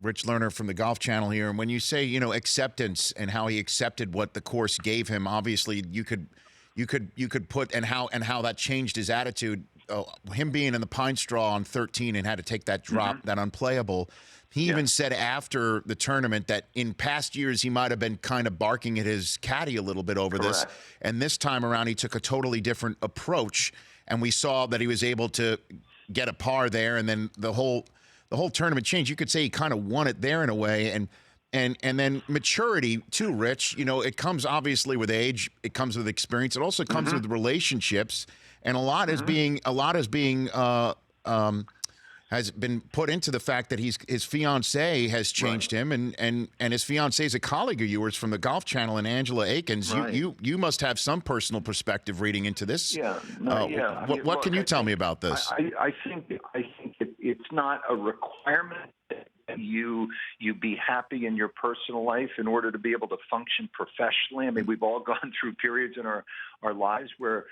Rich Lerner from the Golf Channel here. And when you say, acceptance and how he accepted what the course gave him, obviously you could put and how that changed his attitude. Him being in the pine straw on 13 and had to take that drop, that unplayable. He even said after the tournament that in past years he might have been kind of barking at his caddy a little bit over this. And this time around he took a totally different approach. And we saw that he was able to get a par there, and then the whole tournament changed. You could say he kind of won it there in a way, and then maturity too, Rich. It comes obviously with age, it comes with experience, it also comes with relationships, and a lot is being has been put into the fact that his fiancée has changed him, and his fiancée is a colleague of yours from the Golf Channel, and Angela Akins. You must have some personal perspective reading into this. What can you tell me about this? I think it's not a requirement that you be happy in your personal life in order to be able to function professionally. I mean, we've all gone through periods in our lives where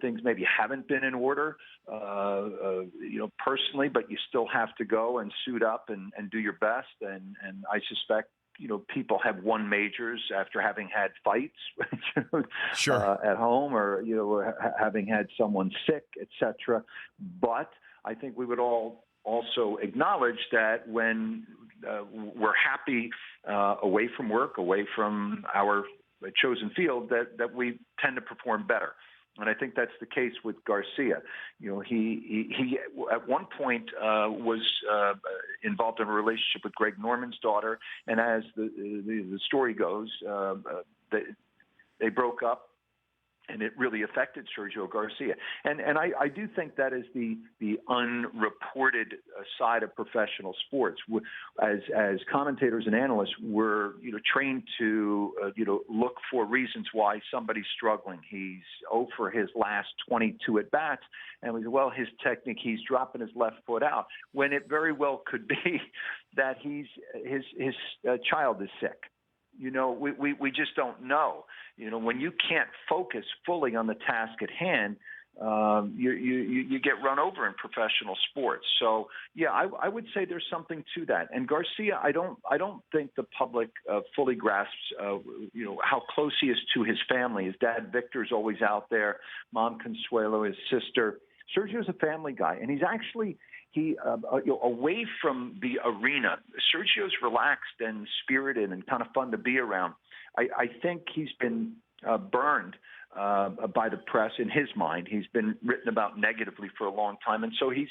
things maybe haven't been in order, personally, but you still have to go and suit up and do your best. And I suspect people have won majors after having had fights at home, or having had someone sick, etc. But I think we would all also acknowledge that when we're happy away from work, away from our chosen field, that we tend to perform better. And I think that's the case with Garcia. He at one point was involved in a relationship with Greg Norman's daughter, and as the story goes, they broke up. And it really affected Sergio Garcia. And I do think that is the unreported side of professional sports. As commentators and analysts, we're trained to look for reasons why somebody's struggling. He's 0 for his last 22 at bats, and we say, well, his technique, he's dropping his left foot out, when it very well could be that his child is sick. We just don't know. When you can't focus fully on the task at hand, you get run over in professional sports. So, I would say there's something to that. And Garcia, I don't think the public fully grasps, how close he is to his family. His dad, Victor's always out there. Mom, Consuelo, his sister. Sergio's a family guy, and he's actually away from the arena. Sergio's relaxed and spirited and kind of fun to be around. I think he's been burned by the press in his mind. He's been written about negatively for a long time, and so he's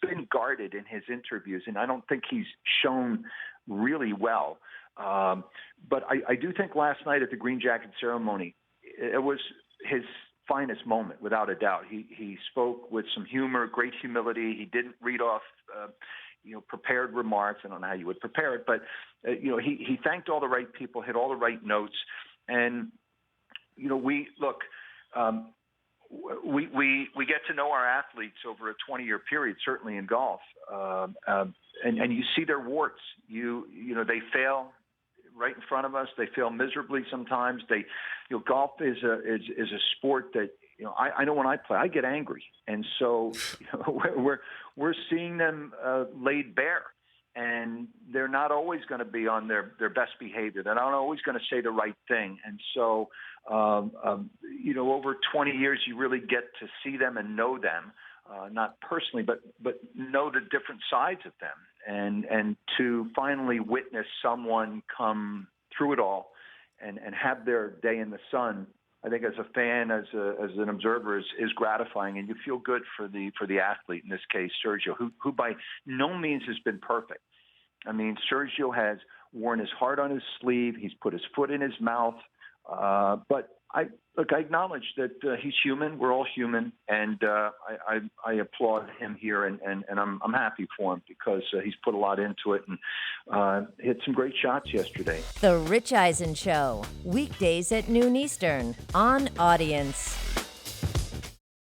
been guarded in his interviews, and I don't think he's shown really well. But I do think last night at the Green Jacket ceremony, it was his finest moment, without a doubt. He spoke with some humor, great humility. He didn't read off, prepared remarks. I don't know how you would prepare it, but he thanked all the right people, hit all the right notes, and we get to know our athletes over a 20-year period, certainly in golf, and you see their warts. They fail right in front of us. They fail miserably sometimes. Golf is a sport that I know when I play, I get angry, and so we're seeing them laid bare, and they're not always going to be on their best behavior. They're not always going to say the right thing, and so over 20 years, you really get to see them and know them. Not personally, but know the different sides of them, and to finally witness someone come through it all and have their day in the sun, I think as a fan, as an observer, is gratifying, and you feel good for the athlete, in this case Sergio, who by no means has been perfect. I mean, Sergio has worn his heart on his sleeve. He's put his foot in his mouth, but I acknowledge that he's human. We're all human, and I applaud him here, and I'm happy for him because he's put a lot into it and hit some great shots yesterday. The Rich Eisen Show, weekdays at noon Eastern on Audience.